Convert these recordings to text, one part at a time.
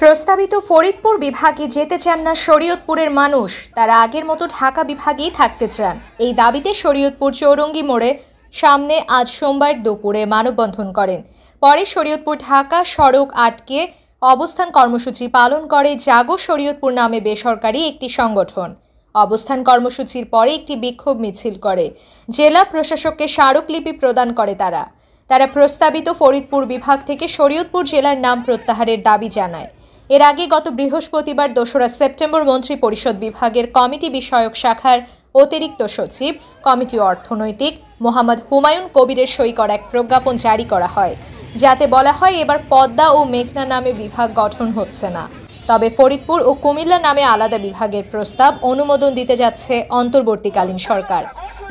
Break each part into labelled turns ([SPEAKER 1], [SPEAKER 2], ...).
[SPEAKER 1] প্রস্তাবিত ফরিদপুর বিভাগে যেতে চান না শরীয়তপুরের মানুষ। তারা আগের মতো ঢাকা বিভাগেই থাকতে চান। এই দাবিতে শরীয়তপুর চৌরঙ্গি মোড়ের সামনে আজ সোমবার দুপুরে মানববন্ধন করেন। পরে শরীয়তপুর ঢাকা সড়ক আটকে অবস্থান কর্মসূচি পালন করে জাগো শরীয়তপুর নামে বেসরকারি একটি সংগঠন। অবস্থান কর্মসূচির পরে একটি বিক্ষোভ মিছিল করে জেলা প্রশাসককে স্মারকলিপি প্রদান করে। তারা প্রস্তাবিত ফরিদপুর বিভাগ থেকে শরীয়তপুর জেলার নাম প্রত্যাহারের দাবি জানায়। এর আগে গত বৃহস্পতিবার ২রা সেপ্টেম্বর মন্ত্রী পরিষদ বিভাগের কমিটি বিষয়ক শাখার অতিরিক্ত সচিব কমিটি অর্থনৈতিক মোহাম্মদ হুমায়ুন কবিরের সই করা এক প্রজ্ঞাপন জারি করা হয়, যাতে বলা হয় এবার পদ্মা ও মেঘনা নামে বিভাগ গঠন হচ্ছে না, তবে ফরিদপুর ও কুমিল্লা নামে আলাদা বিভাগের প্রস্তাব অনুমোদন দিতে যাচ্ছে অন্তর্বর্তীকালীন সরকার।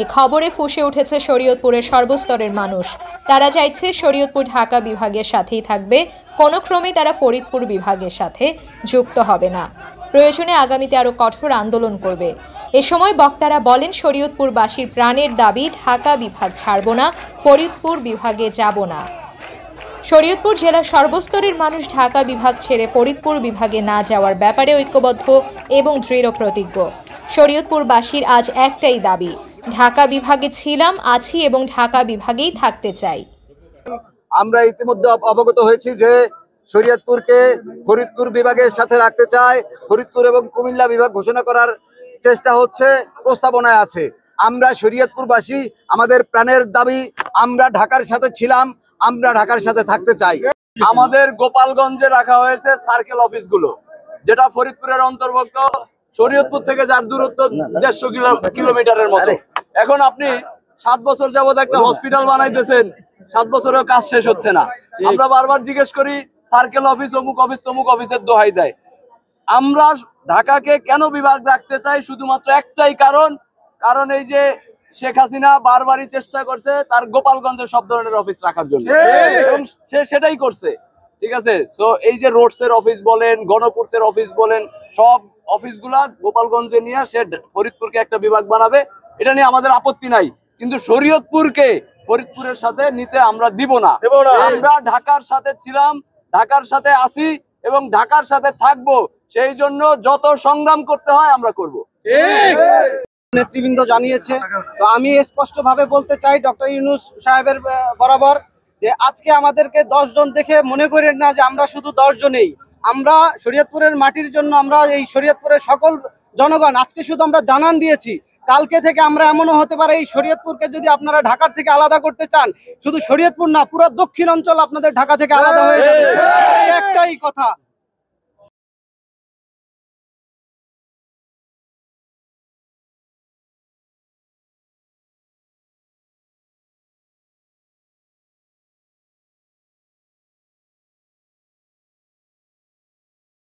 [SPEAKER 1] এ খবরে ফুঁসে উঠেছে শরীয়তপুরের সর্বস্তরের মানুষ। তারা চাইছে শরীয়তপুর ঢাকা বিভাগের সাথেই থাকবে, কোনো ক্রমেই তারা ফরিদপুর বিভাগের সাথে যুক্ত হবে না। প্রয়োজনে আগামীতে আরও কঠোর আন্দোলন করবে। এ সময় বক্তারা বলেন, শরীয়তপুরবাসীর প্রাণের দাবি, ঢাকা বিভাগ ছাড়ব না, ফরিদপুর বিভাগে যাব না। শরীয়তপুর জেলার সর্বস্তরের মানুষ ঢাকা বিভাগ ছেড়ে ফরিদপুর বিভাগে না যাওয়ার ব্যাপারে ঐক্যবদ্ধ এবং দৃঢ় প্রতিজ্ঞ। শরীয়তপুরবাসীর আজ একটাই দাবি, ঢাকা বিভাগে ছিলাম, আছি এবং ঢাকা বিভাগেই থাকতে চাই।
[SPEAKER 2] আমরা ইতিমধ্যে অবগত হয়েছি যে শরীয়তপুরকে ফরিদপুর বিভাগের সাথে রাখতে চায়। ফরিদপুর এবং কুমিল্লা বিভাগ ঘোষণা করার চেষ্টা হচ্ছে, প্রস্তাবনায় আছে। আমরা শরীয়তপুরবাসী, আমাদের প্রাণের দাবি, আমরা ঢাকার সাথে ছিলাম, আমরা ঢাকার সাথে থাকতে চাই।
[SPEAKER 3] আমাদের গোপালগঞ্জে রাখা হয়েছে সার্কেল অফিসগুলো, যেটা ফরিদপুরের অন্তর্ভুক্ত। শরীয়তপুর থেকে যার দূরত্ব 150 কিলোমিটারের মতো। এখন আপনি 7 বছর যাবত একটা হসপিটাল বানাইতেছেন, 7 বছরেও কাজ শেষ হচ্ছে না। আমরা বারবার জিজ্ঞেস করি, সার্কেল অফিস, অমুক অফিস, তমুক অফিসের দোহাই দেয়। আমরা ঢাকাকে কেন বিভাগ রাখতে চাই? শুধুমাত্র একটাই কারণ এই যে শেখ হাসিনা বারবারই চেষ্টা করছে তার গোপালগঞ্জে সব ধরনের অফিস রাখার জন্য, এবং সে সেটাই করছে। ঠিক আছে, সো এই যে রোডসের অফিস বলেন, গণপূর্তের অফিস বলেন, সব অফিসগুলা গোপালগঞ্জে নিয়ে সে ফরিদপুরকে একটা বিভাগ বানাবে, এটা নিয়ে আমাদের আপত্তি নাই। কিন্তু শরীয়তপুরকে ফরিদপুরের সাথে নিতে আমরা দিব না। আমরা ঢাকার সাথে ছিলাম, ঢাকার সাথে আছি এবং ঢাকার সাথে থাকবো। সেই জন্য যত সংগ্রাম করতে হয় আমরা করব।
[SPEAKER 4] নেতৃবৃন্দ জানিয়েছে, তো আমি স্পষ্টভাবে বলতে চাই ডক্টর ইউনূস সাহেবের বরাবর যে আজকে আমাদেরকে 10 জন দেখে মনে করেন না যে আমরা শুধু 10 জনেই। আমরা শরীয়তপুরের মাটির জন্য, আমরা এই শরীয়তপুরের সকল জনগণ আজকে শুধু আমরা জানান দিয়েছি। কালকে থেকে আমরা এমনও হতে পারে এই শরীয়তপুরকে যদি আপনারা ঢাকার থেকে আলাদা করতে চান, শুধু শরীয়তপুর না, পুরো দক্ষিণ অঞ্চল আপনাদের ঢাকা থেকে আলাদা হয়ে যাবে। একটাই কথা,